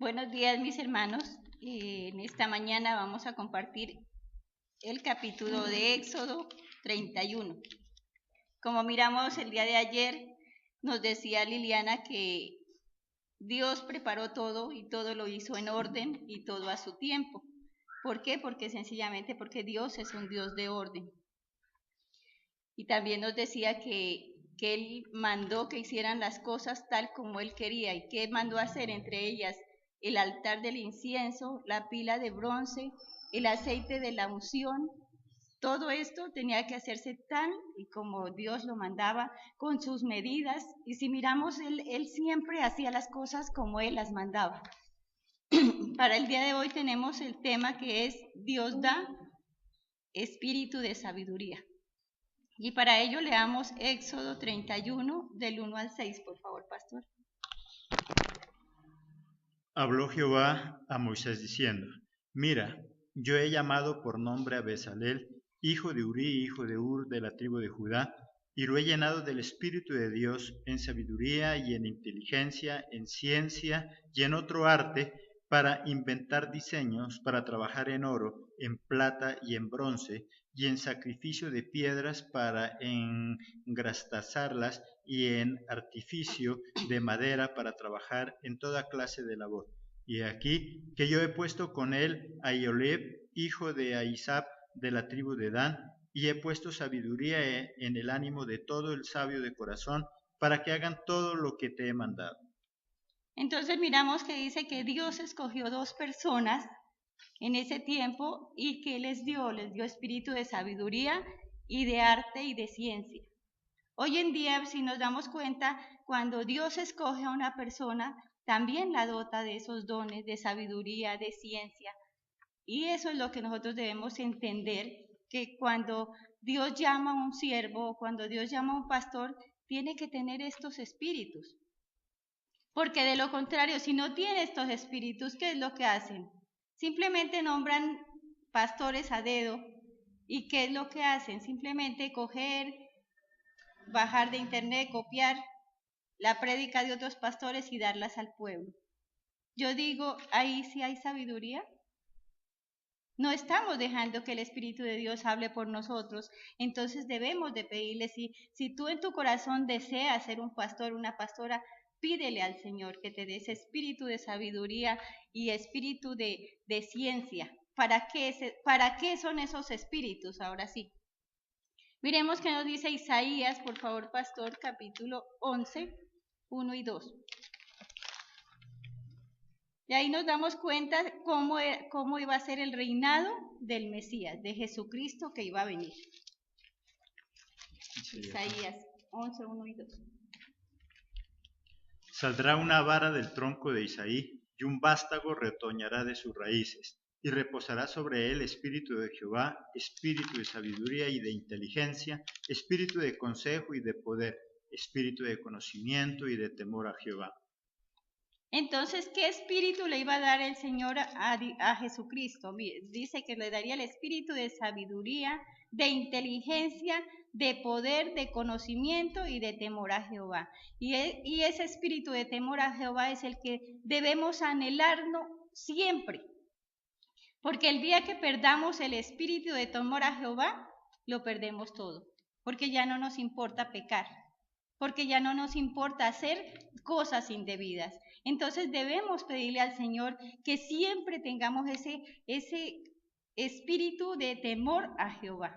Buenos días, mis hermanos. En esta mañana vamos a compartir el capítulo de Éxodo 31. Como miramos el día de ayer, nos decía Liliana que Dios preparó todo y todo lo hizo en orden y todo a su tiempo. ¿Por qué? Porque Dios es un Dios de orden. Y también nos decía que Él mandó que hicieran las cosas tal como Él quería. ¿Y qué mandó hacer? Entre ellas, el altar del incienso, la pila de bronce, el aceite de la unción. Todo esto tenía que hacerse tal y como Dios lo mandaba, con sus medidas. Y si miramos, Él siempre hacía las cosas como Él las mandaba. Para el día de hoy tenemos el tema que es Dios da espíritu de sabiduría. Y para ello leamos Éxodo 31, del 1 al 6, por favor, pastor. Habló Jehová a Moisés diciendo: Mira, yo he llamado por nombre a Bezalel, hijo de Uri, hijo de Ur, de la tribu de Judá, y lo he llenado del Espíritu de Dios en sabiduría y en inteligencia, en ciencia y en otro arte, para inventar diseños, para trabajar en oro, en plata y en bronce, y en sacrificio de piedras para engrastazarlas, y en artificio de madera para trabajar en toda clase de labor. Y aquí que yo he puesto con él a Ioleb, hijo de Ahisap, de la tribu de Dan, y he puesto sabiduría en el ánimo de todo el sabio de corazón, para que hagan todo lo que te he mandado. Entonces miramos que dice que Dios escogió 2 personas en ese tiempo y que les dio espíritu de sabiduría y de arte y de ciencia. Hoy en día, si nos damos cuenta, cuando Dios escoge a una persona, también la dota de esos dones de sabiduría, de ciencia. Y eso es lo que nosotros debemos entender, que cuando Dios llama a un siervo, cuando Dios llama a un pastor, tiene que tener estos espíritus. Porque de lo contrario, si no tiene estos espíritus, ¿qué es lo que hacen? Simplemente nombran pastores a dedo. ¿Y qué es lo que hacen? Simplemente coger, bajar de internet, copiar la prédica de otros pastores y darlas al pueblo. Yo digo, ahí sí hay sabiduría. No estamos dejando que el Espíritu de Dios hable por nosotros. Entonces debemos de pedirle, si tú en tu corazón deseas ser un pastor, una pastora, pídele al Señor que te dé ese espíritu de sabiduría y espíritu de ciencia. ¿Para qué son esos espíritus? Ahora sí. Miremos qué nos dice Isaías, por favor, pastor, capítulo 11, 1 y 2. Y ahí nos damos cuenta cómo iba a ser el reinado del Mesías, de Jesucristo que iba a venir. Isaías 11, 1 y 2. Saldrá una vara del tronco de Isaí, y un vástago retoñará de sus raíces, y reposará sobre él espíritu de Jehová, espíritu de sabiduría y de inteligencia, espíritu de consejo y de poder, espíritu de conocimiento y de temor a Jehová. Entonces, ¿qué espíritu le iba a dar el Señor a Jesucristo? Dice que le daría el espíritu de sabiduría, de inteligencia, de poder, de conocimiento y de temor a Jehová. Y ese espíritu de temor a Jehová es el que debemos anhelarnos siempre. Porque el día que perdamos el espíritu de temor a Jehová, lo perdemos todo. Porque ya no nos importa pecar. Porque ya no nos importa hacer cosas indebidas. Entonces debemos pedirle al Señor que siempre tengamos ese espíritu de temor a Jehová.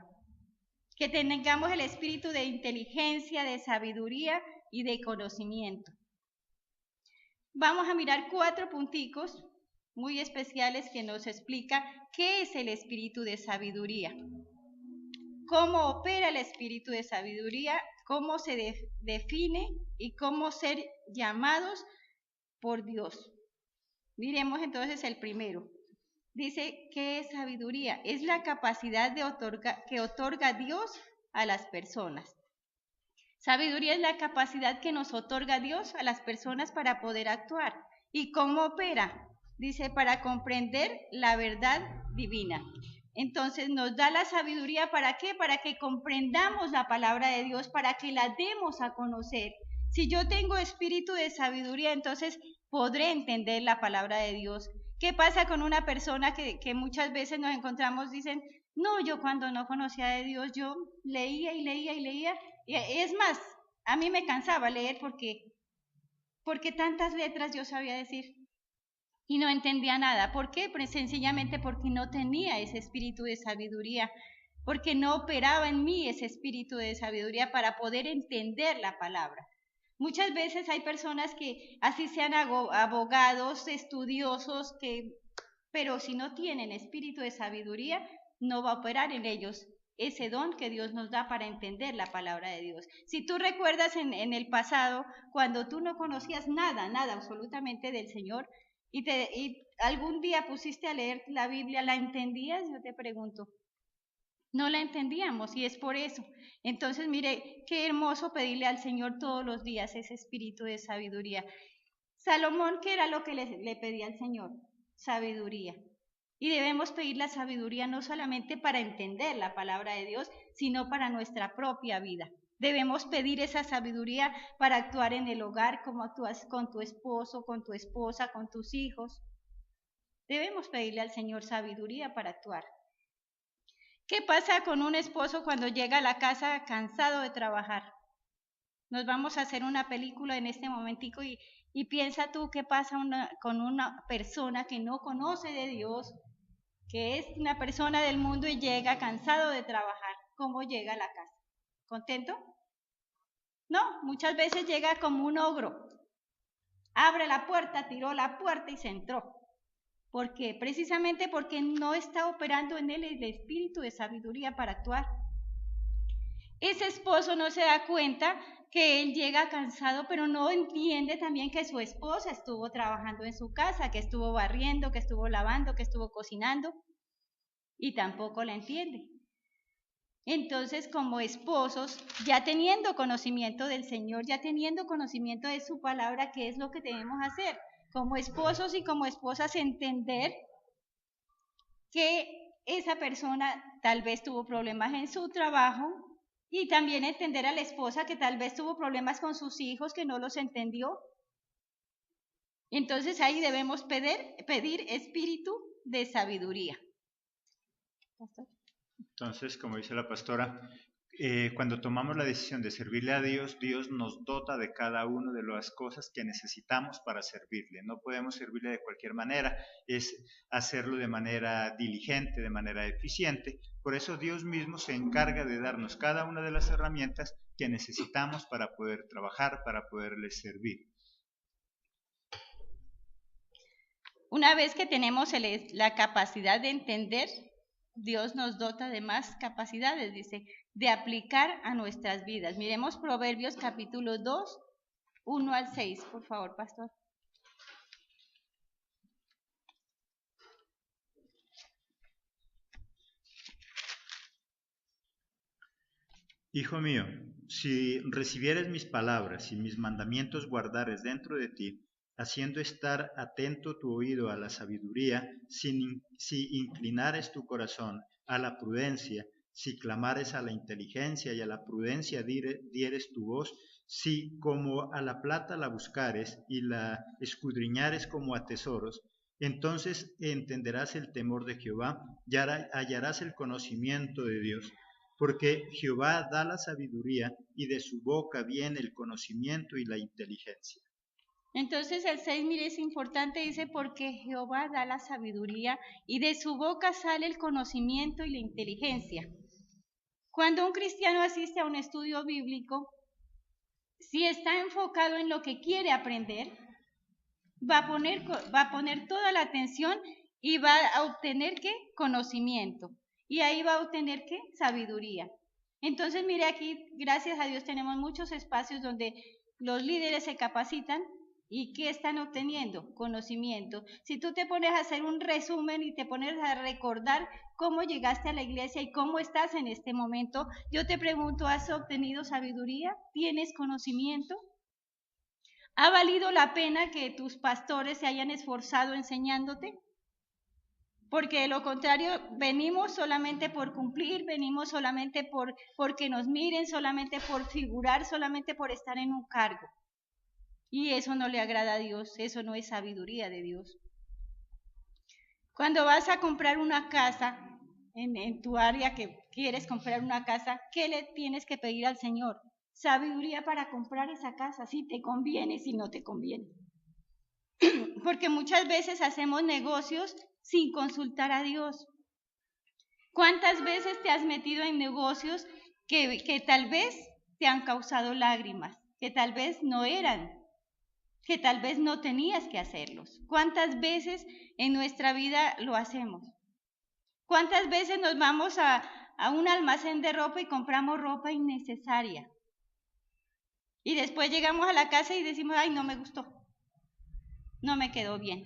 Que tengamos el espíritu de inteligencia, de sabiduría y de conocimiento. Vamos a mirar 4 punticos muy especiales que nos explica qué es el espíritu de sabiduría. Cómo opera el espíritu de sabiduría, cómo se define y cómo ser llamados por Dios. Miremos entonces el primero. Dice, ¿qué es sabiduría? Es la capacidad que otorga Dios a las personas. Sabiduría es la capacidad que nos otorga Dios a las personas para poder actuar. ¿Y cómo opera? Dice, para comprender la verdad divina. Entonces nos da la sabiduría, ¿para qué? Para que comprendamos la palabra de Dios, para que la demos a conocer. Si yo tengo espíritu de sabiduría, entonces podré entender la palabra de Dios. ¿Qué pasa con una persona que muchas veces nos encontramos, dicen, no, yo cuando no conocía de Dios, yo leía y leía y leía, y es más, a mí me cansaba leer porque tantas letras yo sabía decir y no entendía nada. ¿Por qué? Pues sencillamente porque no tenía ese espíritu de sabiduría, porque no operaba en mí ese espíritu de sabiduría para poder entender la palabra. Muchas veces hay personas que así sean abogados, estudiosos, pero si no tienen espíritu de sabiduría, no va a operar en ellos ese don que Dios nos da para entender la palabra de Dios. Si tú recuerdas en el pasado, cuando tú no conocías nada absolutamente del Señor, y algún día pusiste a leer la Biblia, ¿la entendías? Yo te pregunto. No la entendíamos y es por eso. Entonces, mire, qué hermoso pedirle al Señor todos los días ese espíritu de sabiduría. Salomón, ¿qué era lo que le pedía al Señor? Sabiduría. Y debemos pedir la sabiduría no solamente para entender la palabra de Dios, sino para nuestra propia vida. Debemos pedir esa sabiduría para actuar en el hogar, como actúas con tu esposo, con tu esposa, con tus hijos. Debemos pedirle al Señor sabiduría para actuar. ¿Qué pasa con un esposo cuando llega a la casa cansado de trabajar? Nos vamos a hacer una película en este momentico y piensa tú qué pasa con una persona que no conoce de Dios, que es una persona del mundo y llega cansado de trabajar. ¿Cómo llega a la casa? ¿Contento? No, muchas veces llega como un ogro. Abre la puerta, tiró la puerta y se entró. ¿Por qué? Precisamente porque no está operando en él el espíritu de sabiduría para actuar. Ese esposo no se da cuenta que él llega cansado, pero no entiende también que su esposa estuvo trabajando en su casa, que estuvo barriendo, que estuvo lavando, que estuvo cocinando, y tampoco la entiende. Entonces, como esposos, ya teniendo conocimiento del Señor, ya teniendo conocimiento de su palabra, ¿qué es lo que debemos hacer? Como esposos y como esposas, entender que esa persona tal vez tuvo problemas en su trabajo y también entender a la esposa que tal vez tuvo problemas con sus hijos, que no los entendió. Entonces ahí debemos pedir espíritu de sabiduría. Entonces, como dice la pastora, cuando tomamos la decisión de servirle a Dios, Dios nos dota de cada una de las cosas que necesitamos para servirle. No podemos servirle de cualquier manera, es hacerlo de manera diligente, de manera eficiente. Por eso Dios mismo se encarga de darnos cada una de las herramientas que necesitamos para poder trabajar, para poderle servir. Una vez que tenemos la capacidad de entender, Dios nos dota de más capacidades, dice, de aplicar a nuestras vidas. Miremos Proverbios capítulo 2, 1 al 6, por favor, pastor. Hijo mío, si recibieres mis palabras y mis mandamientos guardares dentro de ti, haciendo estar atento tu oído a la sabiduría, si inclinares tu corazón a la prudencia, si clamares a la inteligencia y a la prudencia dieres tu voz, si como a la plata la buscares y la escudriñares como a tesoros, entonces entenderás el temor de Jehová y hallarás el conocimiento de Dios. Porque Jehová da la sabiduría y de su boca viene el conocimiento y la inteligencia. Entonces el 6, mire, es importante, dice, porque Jehová da la sabiduría y de su boca sale el conocimiento y la inteligencia. Cuando un cristiano asiste a un estudio bíblico, si está enfocado en lo que quiere aprender, va a poner toda la atención y va a obtener ¿qué? Conocimiento. Y ahí va a obtener ¿qué? Sabiduría. Entonces, mire, aquí, gracias a Dios, tenemos muchos espacios donde los líderes se capacitan. ¿Y qué están obteniendo? Conocimiento. Si tú te pones a hacer un resumen y te pones a recordar cómo llegaste a la iglesia y cómo estás en este momento, yo te pregunto, ¿has obtenido sabiduría? ¿Tienes conocimiento? ¿Ha valido la pena que tus pastores se hayan esforzado enseñándote? Porque de lo contrario, venimos solamente por cumplir, venimos solamente porque nos miren, solamente por figurar, solamente por estar en un cargo. Y eso no le agrada a Dios, eso no es sabiduría de Dios. Cuando vas a comprar una casa, en tu área que quieres comprar una casa, ¿qué le tienes que pedir al Señor? Sabiduría para comprar esa casa, si te conviene, si no te conviene. Porque muchas veces hacemos negocios sin consultar a Dios. ¿Cuántas veces te has metido en negocios que tal vez te han causado lágrimas, que tal vez no eran, que tal vez no tenías que hacerlos? ¿Cuántas veces en nuestra vida lo hacemos? ¿Cuántas veces nos vamos a un almacén de ropa y compramos ropa innecesaria? Y después llegamos a la casa y decimos, ay, no me gustó, no me quedó bien.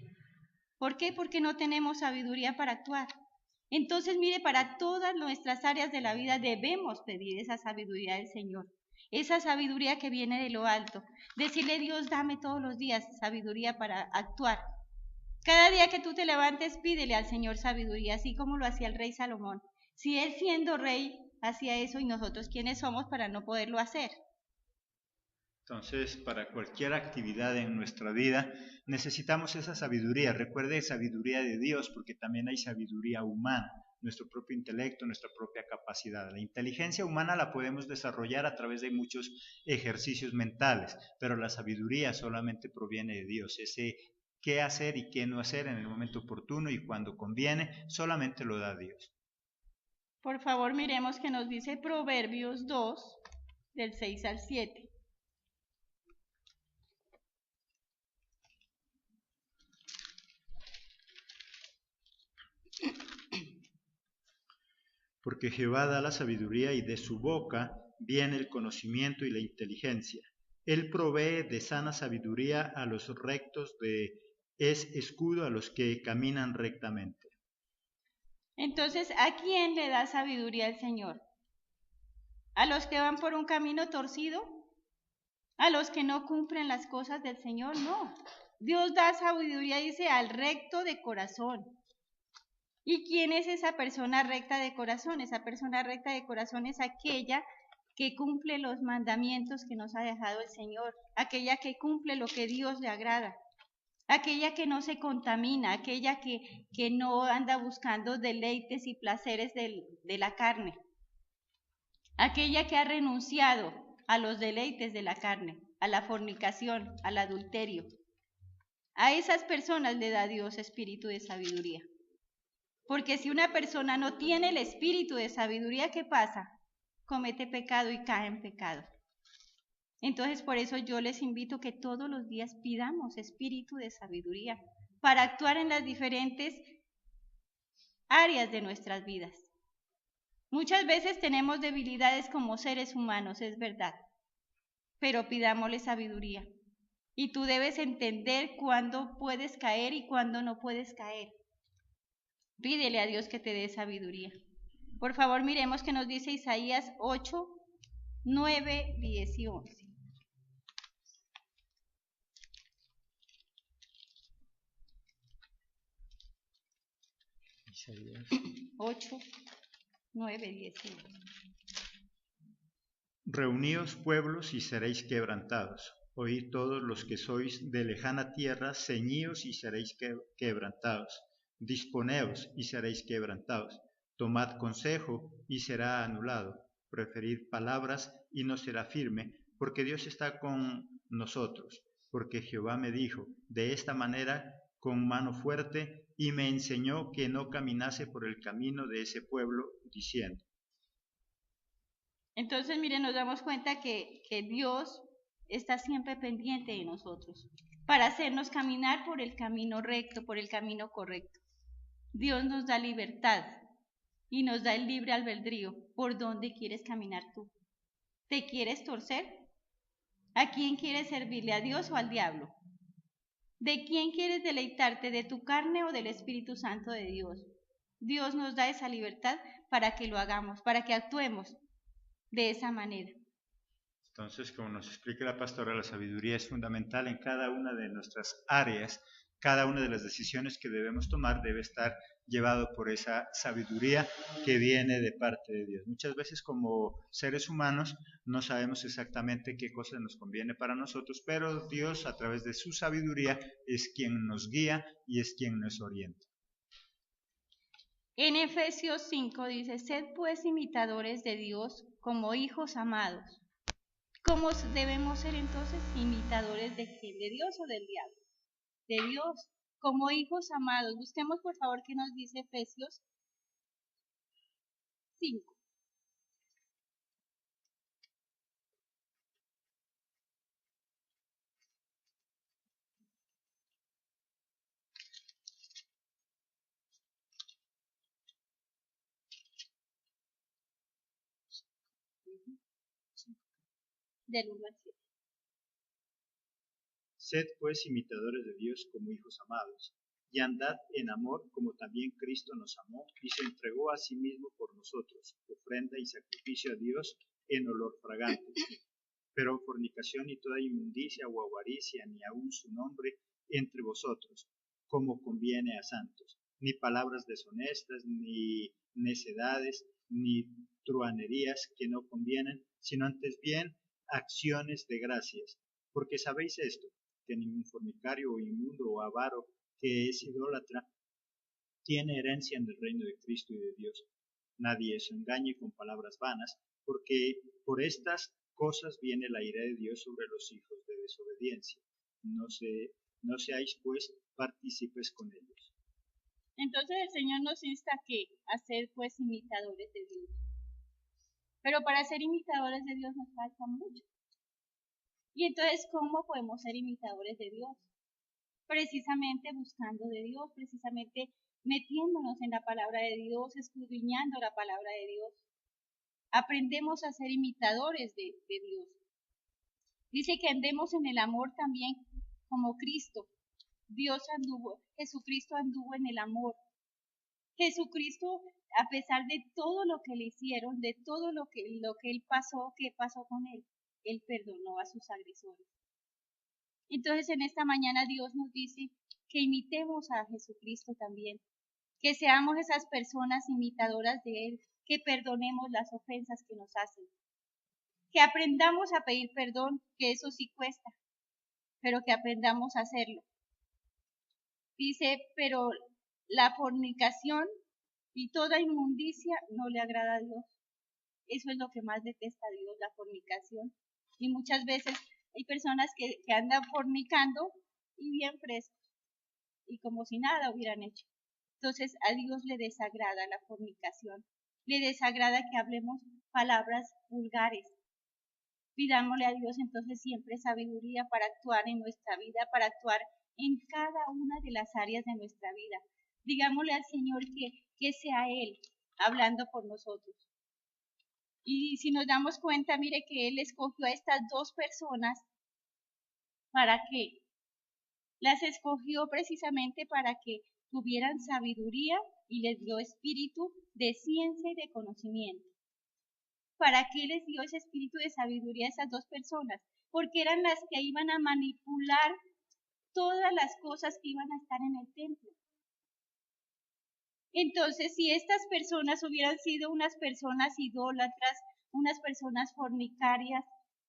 ¿Por qué? Porque no tenemos sabiduría para actuar. Entonces, mire, para todas nuestras áreas de la vida debemos pedir esa sabiduría del Señor, esa sabiduría que viene de lo alto. Decirle, Dios, dame todos los días sabiduría para actuar. Cada día que tú te levantes, pídele al Señor sabiduría, así como lo hacía el rey Salomón. Si él siendo rey hacía eso, ¿y nosotros quiénes somos para no poderlo hacer? Entonces, para cualquier actividad en nuestra vida, necesitamos esa sabiduría. Recuerde, sabiduría de Dios, porque también hay sabiduría humana, nuestro propio intelecto, nuestra propia capacidad. La inteligencia humana la podemos desarrollar a través de muchos ejercicios mentales, pero la sabiduría solamente proviene de Dios. Ese qué hacer y qué no hacer en el momento oportuno y cuando conviene, solamente lo da Dios. Por favor, miremos que nos dice Proverbios 2, del 6 al 7. Porque Jehová da la sabiduría y de su boca viene el conocimiento y la inteligencia. Él provee de sana sabiduría a los rectos, es escudo a los que caminan rectamente. Entonces, ¿a quién le da sabiduría el Señor? ¿A los que van por un camino torcido? ¿A los que no cumplen las cosas del Señor? No. Dios da sabiduría, dice, al recto de corazón. ¿Y quién es esa persona recta de corazón? Esa persona recta de corazón es aquella que cumple los mandamientos que nos ha dejado el Señor, aquella que cumple lo que Dios le agrada, aquella que no se contamina, aquella que no anda buscando deleites y placeres de la carne, aquella que ha renunciado a los deleites de la carne, a la fornicación, al adulterio. A esas personas le da Dios espíritu de sabiduría. Porque si una persona no tiene el espíritu de sabiduría, ¿qué pasa? Comete pecado y cae en pecado. Entonces, por eso yo les invito que todos los días pidamos espíritu de sabiduría para actuar en las diferentes áreas de nuestras vidas. Muchas veces tenemos debilidades como seres humanos, es verdad, pero pidámosle sabiduría. Y tú debes entender cuándo puedes caer y cuándo no puedes caer. Pídele a Dios que te dé sabiduría. Por favor, miremos que nos dice Isaías 8, 9, 10 y 11. Isaías 8, 9, 10 y 11. Reuníos pueblos y seréis quebrantados. Oíd todos los que sois de lejana tierra, ceñíos y seréis quebrantados. Disponeos y seréis quebrantados. Tomad consejo y será anulado. Preferid palabras y no será firme, porque Dios está con nosotros. Porque Jehová me dijo, de esta manera, con mano fuerte, y me enseñó que no caminase por el camino de ese pueblo, diciendo. Entonces, miren, nos damos cuenta que Dios está siempre pendiente de nosotros para hacernos caminar por el camino recto, por el camino correcto. Dios nos da libertad y nos da el libre albedrío. ¿Por dónde quieres caminar tú? ¿Te quieres torcer? ¿A quién quieres servirle? ¿A Dios o al diablo? ¿De quién quieres deleitarte? ¿De tu carne o del Espíritu Santo de Dios? Dios nos da esa libertad para que lo hagamos, para que actuemos de esa manera. Entonces, como nos explica la pastora, la sabiduría es fundamental en cada una de nuestras áreas. Cada una de las decisiones que debemos tomar debe estar llevado por esa sabiduría que viene de parte de Dios. Muchas veces como seres humanos no sabemos exactamente qué cosa nos conviene para nosotros, pero Dios a través de su sabiduría es quien nos guía y es quien nos orienta. En Efesios 5 dice, sed pues imitadores de Dios como hijos amados. ¿Cómo debemos ser entonces imitadores de quién? ¿De Dios o del diablo? De Dios, como hijos amados. Busquemos por favor qué nos dice Efesios 5. Del 1 al 7. Sed pues imitadores de Dios como hijos amados, y andad en amor como también Cristo nos amó y se entregó a sí mismo por nosotros, ofrenda y sacrificio a Dios en olor fragante. Pero fornicación y toda inmundicia o avaricia, ni aun su nombre entre vosotros, como conviene a santos, ni palabras deshonestas, ni necedades, ni truanerías que no convienen, sino antes bien acciones de gracias. Porque sabéis esto, que ningún fornicario o inmundo o avaro que es idólatra tiene herencia en el reino de Cristo y de Dios. Nadie os engañe con palabras vanas, porque por estas cosas viene la ira de Dios sobre los hijos de desobediencia. No seáis pues partícipes con ellos. Entonces el Señor nos insta a ser pues imitadores de Dios. Pero para ser imitadores de Dios nos falta mucho. Y entonces, ¿cómo podemos ser imitadores de Dios? Precisamente buscando de Dios, precisamente metiéndonos en la palabra de Dios, escudriñando la palabra de Dios. Aprendemos a ser imitadores de Dios. Dice que andemos en el amor también como Cristo. Jesucristo anduvo en el amor. Jesucristo, a pesar de todo lo que le hicieron, de todo lo que él pasó, ¿qué pasó con él perdonó a sus agresores. Entonces en esta mañana Dios nos dice que imitemos a Jesucristo también, que seamos esas personas imitadoras de Él, que perdonemos las ofensas que nos hacen, que aprendamos a pedir perdón, que eso sí cuesta, pero que aprendamos a hacerlo. Dice, pero la fornicación y toda inmundicia no le agrada a Dios. Eso es lo que más detesta a Dios, la fornicación. Y muchas veces hay personas que andan fornicando y bien frescos, y como si nada hubieran hecho. Entonces a Dios le desagrada la fornicación, le desagrada que hablemos palabras vulgares. Pidámosle a Dios entonces siempre sabiduría para actuar en nuestra vida, para actuar en cada una de las áreas de nuestra vida. Digámosle al Señor que sea Él hablando por nosotros. Y si nos damos cuenta, mire que Él escogió a estas dos personas. ¿Para qué? Las escogió precisamente para que tuvieran sabiduría y les dio espíritu de ciencia y de conocimiento. ¿Para qué les dio ese espíritu de sabiduría a esas dos personas? Porque eran las que iban a manipular todas las cosas que iban a estar en el templo. Entonces, si estas personas hubieran sido unas personas idólatras, unas personas fornicarias,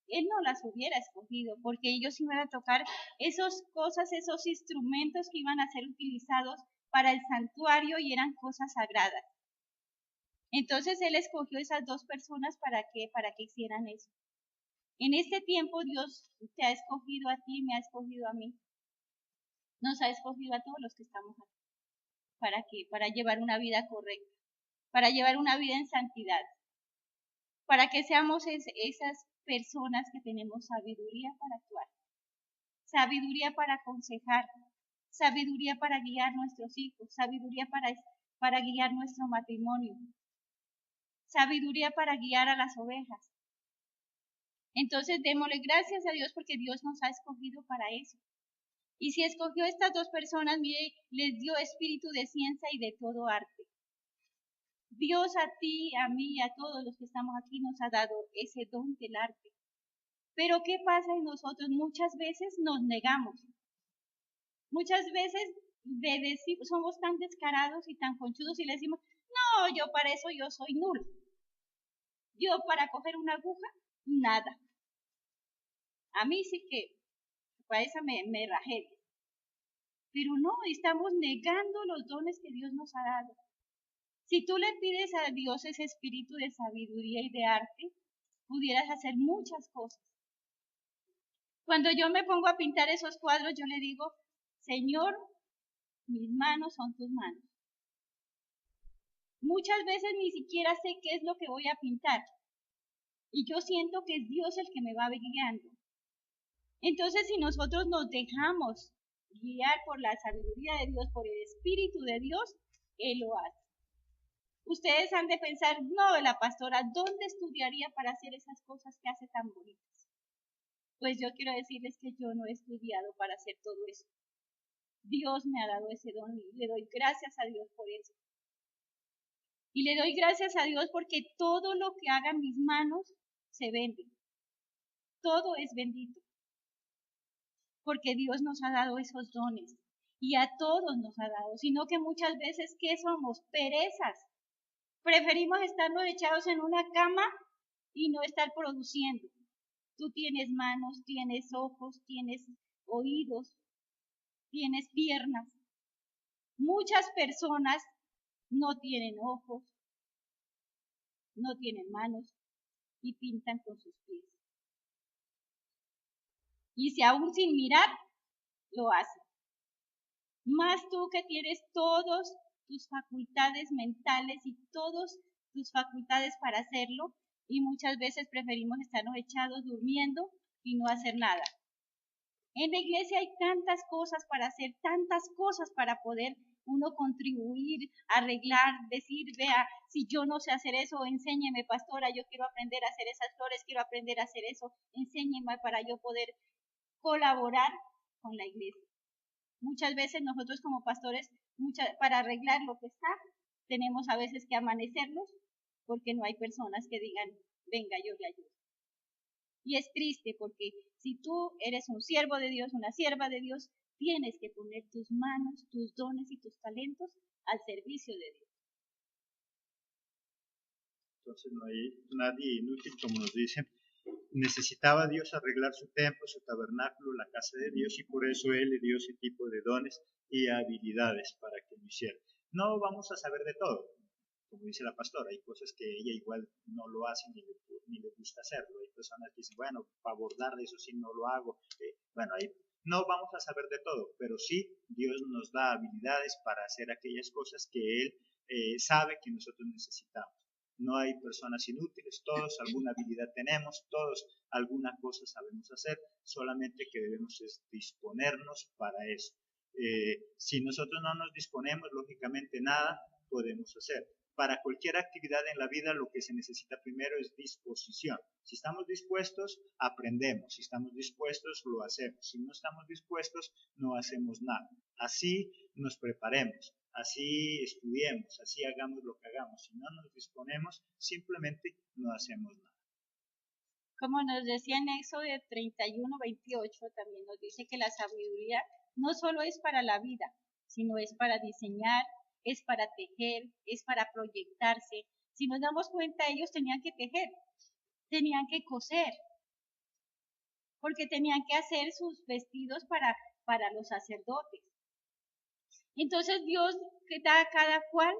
Él no las hubiera escogido, porque ellos iban a tocar esas cosas, esos instrumentos que iban a ser utilizados para el santuario y eran cosas sagradas. Entonces Él escogió esas dos personas para que hicieran eso. En este tiempo Dios te ha escogido a ti, me ha escogido a mí. Nos ha escogido a todos los que estamos aquí. ¿Para qué? Para llevar una vida correcta, para llevar una vida en santidad, para que seamos esas personas que tenemos sabiduría para actuar, sabiduría para aconsejar, sabiduría para guiar nuestros hijos, sabiduría para guiar nuestro matrimonio, sabiduría para guiar a las ovejas. Entonces démosle gracias a Dios porque Dios nos ha escogido para eso. Y si escogió estas dos personas, mire, les dio espíritu de ciencia y de todo arte. Dios a ti, a mí, a todos los que estamos aquí nos ha dado ese don del arte. Pero ¿qué pasa en nosotros? Muchas veces nos negamos. Muchas veces de decir, somos tan descarados y tan conchudos y le decimos, no, yo para eso yo soy nulo. Yo para coger una aguja, nada. A mí sí que para esa me rajé. Pero no, estamos negando los dones que Dios nos ha dado. Si tú le pides a Dios ese espíritu de sabiduría y de arte, pudieras hacer muchas cosas. Cuando yo me pongo a pintar esos cuadros, yo le digo, Señor, mis manos son tus manos. Muchas veces ni siquiera sé qué es lo que voy a pintar. Y yo siento que es Dios el que me va guiando. Entonces, si nosotros nos dejamos guiar por la sabiduría de Dios, por el Espíritu de Dios, Él lo hace. Ustedes han de pensar, no, la pastora, ¿dónde estudiaría para hacer esas cosas que hace tan bonitas? Pues yo quiero decirles que yo no he estudiado para hacer todo eso. Dios me ha dado ese don y le doy gracias a Dios por eso. Y le doy gracias a Dios porque todo lo que hagan mis manos se vende. Todo es bendito. Porque Dios nos ha dado esos dones y a todos nos ha dado, sino que muchas veces, ¿qué somos? Perezas. Preferimos estarnos echados en una cama y no estar produciendo. Tú tienes manos, tienes ojos, tienes oídos, tienes piernas. Muchas personas no tienen ojos, no tienen manos y pintan con sus pies. Y si aún sin mirar, lo hacen. Más tú que tienes todas tus facultades mentales y todas tus facultades para hacerlo, y muchas veces preferimos estarnos echados durmiendo y no hacer nada. En la iglesia hay tantas cosas para hacer, tantas cosas para poder uno contribuir, arreglar, decir, vea, si yo no sé hacer eso, enséñeme, pastora, yo quiero aprender a hacer esas flores, quiero aprender a hacer eso, enséñeme para yo poder colaborar con la iglesia. Muchas veces nosotros como pastores, para arreglar lo que está, tenemos a veces que amanecernos porque no hay personas que digan, venga, yo le ayudo. Y es triste porque si tú eres un siervo de Dios, una sierva de Dios, tienes que poner tus manos, tus dones y tus talentos al servicio de Dios. Entonces no hay nadie inútil, como nos dicen. Necesitaba Dios arreglar su templo, su tabernáculo, la casa de Dios, y por eso Él le dio ese tipo de dones y habilidades para que lo hiciera. No vamos a saber de todo, como dice la pastora, hay cosas que ella igual no lo hace ni le gusta hacerlo. Hay personas que dicen, bueno, para abordar eso sí no lo hago. Bueno, ahí no vamos a saber de todo, pero sí Dios nos da habilidades para hacer aquellas cosas que Él sabe que nosotros necesitamos. No hay personas inútiles, todos alguna habilidad tenemos, todos alguna cosa sabemos hacer, solamente que debemos disponernos para eso. Si nosotros no nos disponemos, lógicamente nada podemos hacer. Para cualquier actividad en la vida lo que se necesita primero es disposición. Si estamos dispuestos, aprendemos. Si estamos dispuestos, lo hacemos. Si no estamos dispuestos, no hacemos nada. Así nos preparemos, así estudiemos, así hagamos lo que hagamos. Si no nos disponemos, simplemente no hacemos nada. Como nos decía en Éxodo 31:28, también nos dice que la sabiduría no solo es para la vida, sino es para diseñar, es para tejer, es para proyectarse. Si nos damos cuenta, ellos tenían que tejer, tenían que coser, porque tenían que hacer sus vestidos para los sacerdotes. Entonces Dios que da a cada cual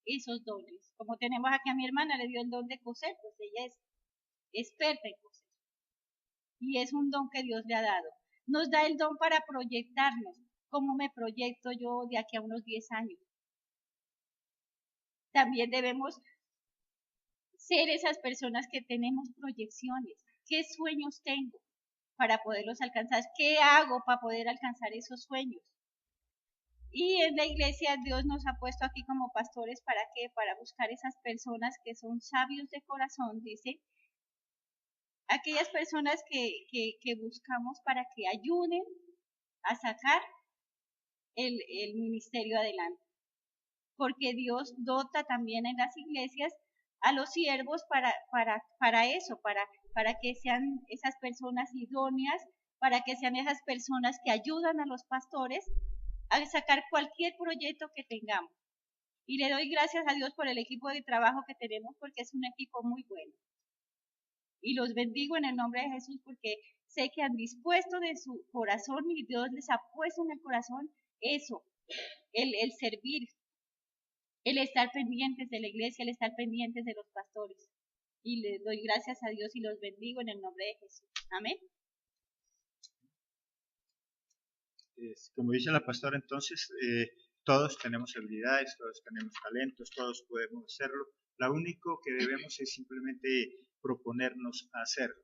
esos dones. Como tenemos aquí a mi hermana, le dio el don de coser, pues ella es experta en coser. Y es un don que Dios le ha dado. Nos da el don para proyectarnos. ¿Cómo me proyecto yo de aquí a unos 10 años? También debemos ser esas personas que tenemos proyecciones. ¿Qué sueños tengo para poderlos alcanzar? ¿Qué hago para poder alcanzar esos sueños? Y en la iglesia Dios nos ha puesto aquí como pastores, ¿para qué? Para buscar esas personas que son sabios de corazón, dice. Aquellas personas que buscamos para que ayuden a sacar el ministerio adelante. Porque Dios dota también en las iglesias a los siervos para eso, para que sean esas personas idóneas, para que sean esas personas que ayudan a los pastores a sacar cualquier proyecto que tengamos. Y le doy gracias a Dios por el equipo de trabajo que tenemos, porque es un equipo muy bueno. Y los bendigo en el nombre de Jesús, porque sé que han dispuesto de su corazón y Dios les ha puesto en el corazón eso, el servir, el estar pendientes de la iglesia, el estar pendientes de los pastores. Y les doy gracias a Dios y los bendigo en el nombre de Jesús. Amén. Como dice la pastora, entonces, todos tenemos habilidades, todos tenemos talentos, todos podemos hacerlo. Lo único que debemos es simplemente proponernos a hacerlo.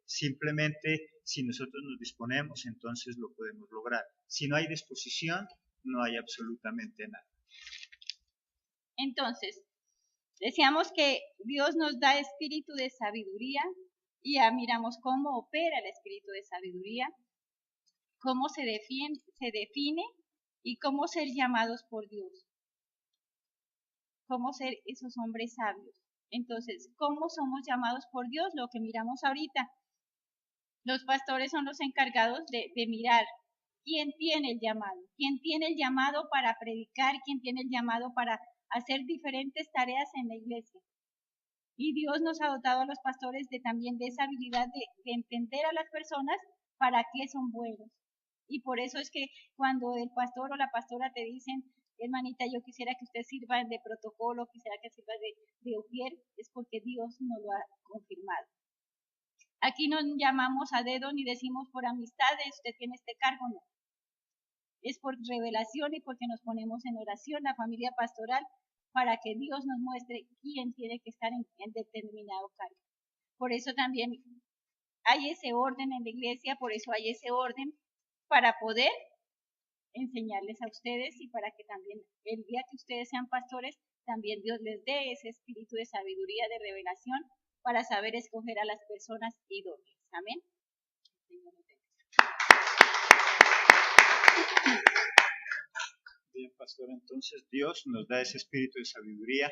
Simplemente, si nosotros nos disponemos, entonces lo podemos lograr. Si no hay disposición, no hay absolutamente nada. Entonces, decíamos que Dios nos da espíritu de sabiduría y ya miramos cómo opera el espíritu de sabiduría, cómo se define y cómo ser llamados por Dios, cómo ser esos hombres sabios. Entonces, ¿cómo somos llamados por Dios? Lo que miramos ahorita. Los pastores son los encargados de mirar quién tiene el llamado para predicar, quién tiene el llamado para hacer diferentes tareas en la iglesia. Y Dios nos ha dotado a los pastores también de esa habilidad de entender a las personas para qué son buenos. Y por eso es que cuando el pastor o la pastora te dicen, hermanita, yo quisiera que usted sirva de protocolo, quisiera que sirva de ujier, es porque Dios nos lo ha confirmado. Aquí no llamamos a dedo ni decimos por amistades, usted tiene este cargo, no. Es por revelación y porque nos ponemos en oración, la familia pastoral, para que Dios nos muestre quién tiene que estar en determinado cargo. Por eso también hay ese orden en la iglesia, por eso hay ese orden para poder enseñarles a ustedes y para que también el día que ustedes sean pastores, también Dios les dé ese espíritu de sabiduría, de revelación, para saber escoger a las personas idóneas. Amén. Bien, pastor, entonces Dios nos da ese espíritu de sabiduría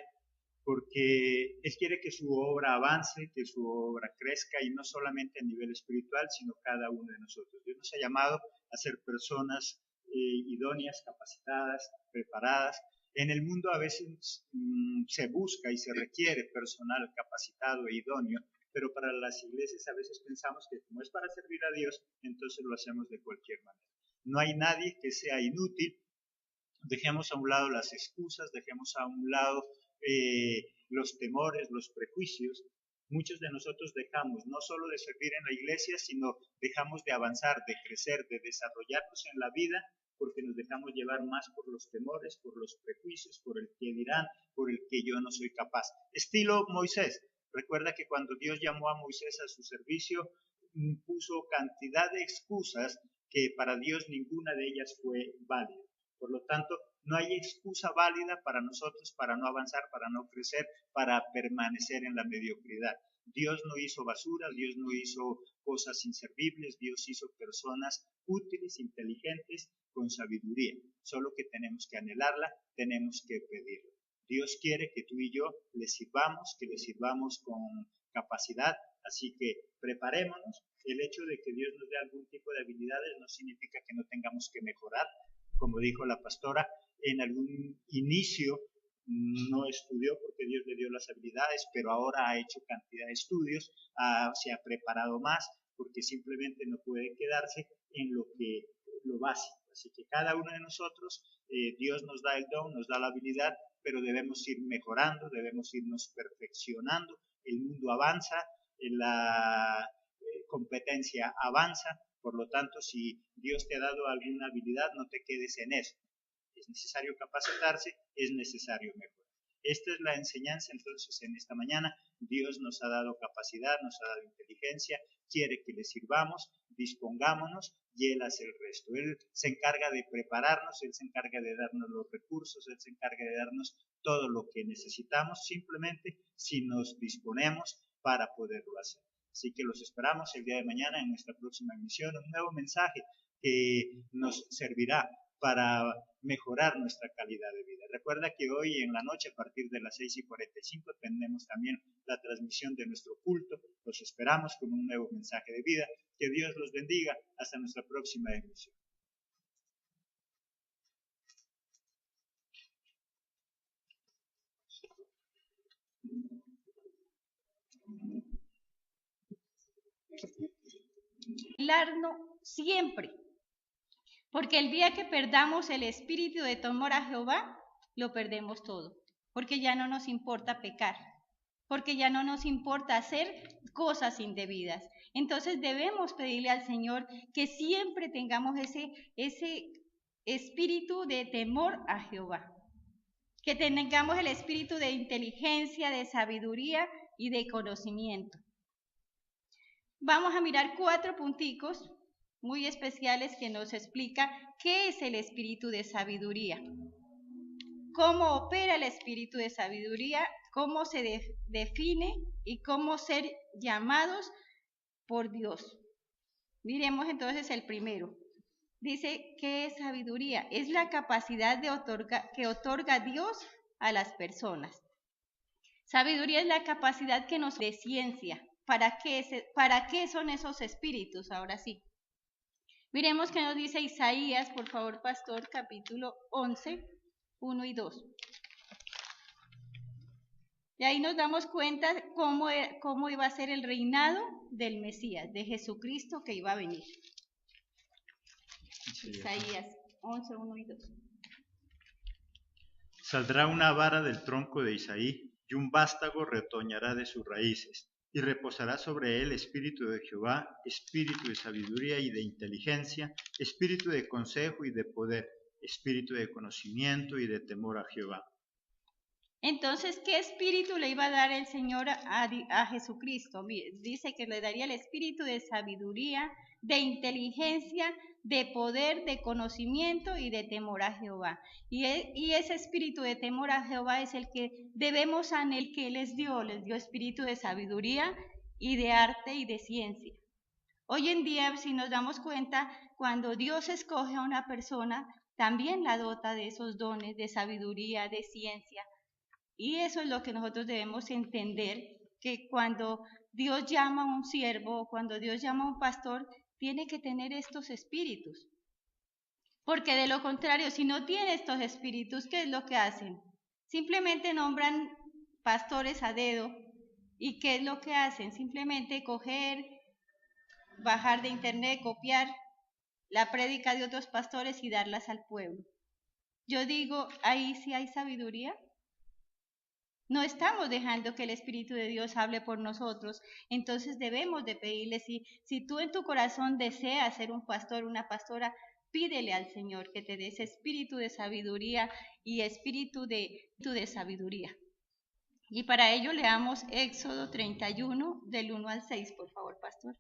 porque Él quiere que su obra avance, que su obra crezca, y no solamente a nivel espiritual, sino cada uno de nosotros. Dios nos ha llamado a ser personas idóneas, capacitadas, preparadas. En el mundo a veces se busca y se requiere personal capacitado e idóneo, pero para las iglesias a veces pensamos que como es para servir a Dios, entonces lo hacemos de cualquier manera. No hay nadie que sea inútil. Dejemos a un lado las excusas, dejemos a un lado los temores, los prejuicios. Muchos de nosotros dejamos no solo de servir en la iglesia, sino dejamos de avanzar, de crecer, de desarrollarnos en la vida, porque nos dejamos llevar más por los temores, por los prejuicios, por el que dirán, por el que yo no soy capaz. Estilo Moisés. Recuerda que cuando Dios llamó a Moisés a su servicio, puso cantidad de excusas que para Dios ninguna de ellas fue válida. Por lo tanto, no hay excusa válida para nosotros para no avanzar, para no crecer, para permanecer en la mediocridad. Dios no hizo basura, Dios no hizo cosas inservibles, Dios hizo personas útiles, inteligentes, con sabiduría. Solo que tenemos que anhelarla, tenemos que pedirla. Dios quiere que tú y yo le sirvamos con capacidad, así que preparémonos. El hecho de que Dios nos dé algún tipo de habilidades no significa que no tengamos que mejorar. Como dijo la pastora, en algún inicio no estudió porque Dios le dio las habilidades, pero ahora ha hecho cantidad de estudios, se ha preparado más, porque simplemente no puede quedarse en lo básico. Así que cada uno de nosotros, Dios nos da el don, nos da la habilidad, pero debemos ir mejorando, debemos irnos perfeccionando. El mundo avanza, la competencia avanza. Por lo tanto, si Dios te ha dado alguna habilidad, no te quedes en eso. Es necesario capacitarse, es necesario mejorar. Esta es la enseñanza entonces en esta mañana. Dios nos ha dado capacidad, nos ha dado inteligencia, quiere que le sirvamos, dispongámonos y Él hace el resto. Él se encarga de prepararnos, Él se encarga de darnos los recursos, Él se encarga de darnos todo lo que necesitamos, simplemente si nos disponemos para poderlo hacer. Así que los esperamos el día de mañana en nuestra próxima emisión, un nuevo mensaje que nos servirá para mejorar nuestra calidad de vida. Recuerda que hoy en la noche, a partir de las 6:45, tenemos también la transmisión de nuestro culto. Los esperamos con un nuevo mensaje de vida. Que Dios los bendiga. Hasta nuestra próxima emisión. Vigilarnos siempre, porque el día que perdamos el espíritu de temor a Jehová, lo perdemos todo, porque ya no nos importa pecar, porque ya no nos importa hacer cosas indebidas. Entonces debemos pedirle al Señor que siempre tengamos ese espíritu de temor a Jehová, que tengamos el espíritu de inteligencia, de sabiduría y de conocimiento. Vamos a mirar 4 punticos muy especiales que nos explica qué es el espíritu de sabiduría, cómo opera el espíritu de sabiduría, cómo se define y cómo ser llamados por Dios. Miremos entonces el primero. Dice, ¿qué es sabiduría? Es la capacidad que otorga Dios a las personas. Sabiduría es la capacidad que nos da de ciencia. ¿Para qué son esos espíritus? Ahora sí. Miremos qué nos dice Isaías, por favor, pastor, capítulo 11, 1 y 2. Y ahí nos damos cuenta cómo iba a ser el reinado del Mesías, de Jesucristo que iba a venir. Sí, Isaías 11, 1 y 2. Saldrá una vara del tronco de Isaí, y un vástago retoñará de sus raíces, y reposará sobre él espíritu de Jehová, espíritu de sabiduría y de inteligencia, espíritu de consejo y de poder, espíritu de conocimiento y de temor a Jehová. Entonces, ¿qué espíritu le iba a dar el Señor a Jesucristo? Dice que le daría el espíritu de sabiduría, de inteligencia, de poder, de conocimiento y de temor a Jehová. Y ese espíritu de temor a Jehová es el que debemos anhelar, que les dio espíritu de sabiduría y de arte y de ciencia. Hoy en día, si nos damos cuenta, cuando Dios escoge a una persona, también la dota de esos dones de sabiduría, de ciencia. Y eso es lo que nosotros debemos entender, que cuando Dios llama a un siervo, cuando Dios llama a un pastor, tiene que tener estos espíritus. Porque de lo contrario, si no tiene estos espíritus, ¿qué es lo que hacen? Simplemente nombran pastores a dedo. ¿Y qué es lo que hacen? Simplemente coger, bajar de internet, copiar la prédica de otros pastores y darlas al pueblo. Yo digo, ahí sí hay sabiduría. No estamos dejando que el Espíritu de Dios hable por nosotros, entonces debemos de pedirle, si tú en tu corazón deseas ser un pastor, una pastora, pídele al Señor que te dé ese espíritu de sabiduría y espíritu de sabiduría. Y para ello leamos Éxodo 31, del 1 al 6, por favor, pastor.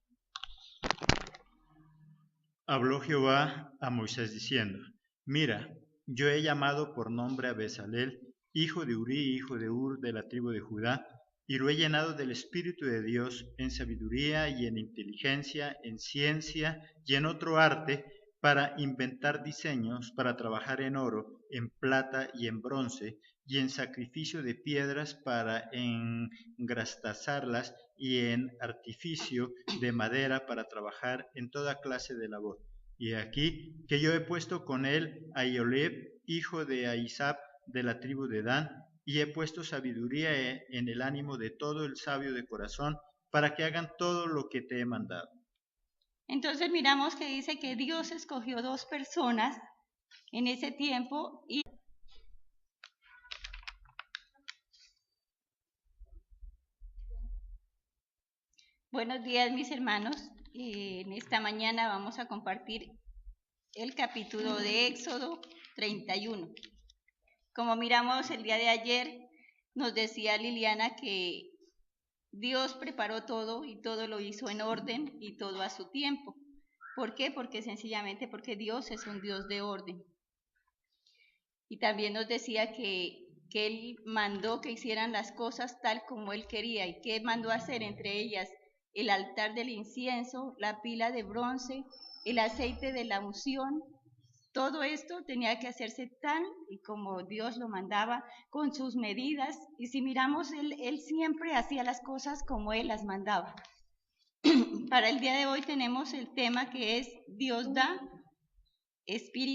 Habló Jehová a Moisés diciendo, mira, yo he llamado por nombre a Bezalel, hijo de Urí, hijo de Ur, de la tribu de Judá, y lo he llenado del Espíritu de Dios en sabiduría y en inteligencia, en ciencia y en otro arte, para inventar diseños, para trabajar en oro, en plata y en bronce, y en sacrificio de piedras para engrastazarlas, y en artificio de madera para trabajar en toda clase de labor. Y aquí que yo he puesto con él a Ioleb, hijo de Ahisab, de la tribu de Dan, y he puesto sabiduría en el ánimo de todo el sabio de corazón, para que hagan todo lo que te he mandado. Entonces miramos que dice que Dios escogió 2 personas en ese tiempo y buenos días, mis hermanos. En esta mañana vamos a compartir el capítulo de Éxodo 31. Como miramos el día de ayer, nos decía Liliana que Dios preparó todo y todo lo hizo en orden y todo a su tiempo. ¿Por qué? Porque Dios es un Dios de orden. Y también nos decía que Él mandó que hicieran las cosas tal como Él quería. ¿Y qué mandó hacer? Entre ellas, el altar del incienso, la pila de bronce, el aceite de la unción. Todo esto tenía que hacerse tal y como Dios lo mandaba, con sus medidas. Y si miramos, Él siempre hacía las cosas como Él las mandaba. Para el día de hoy tenemos el tema que es Dios da espíritu.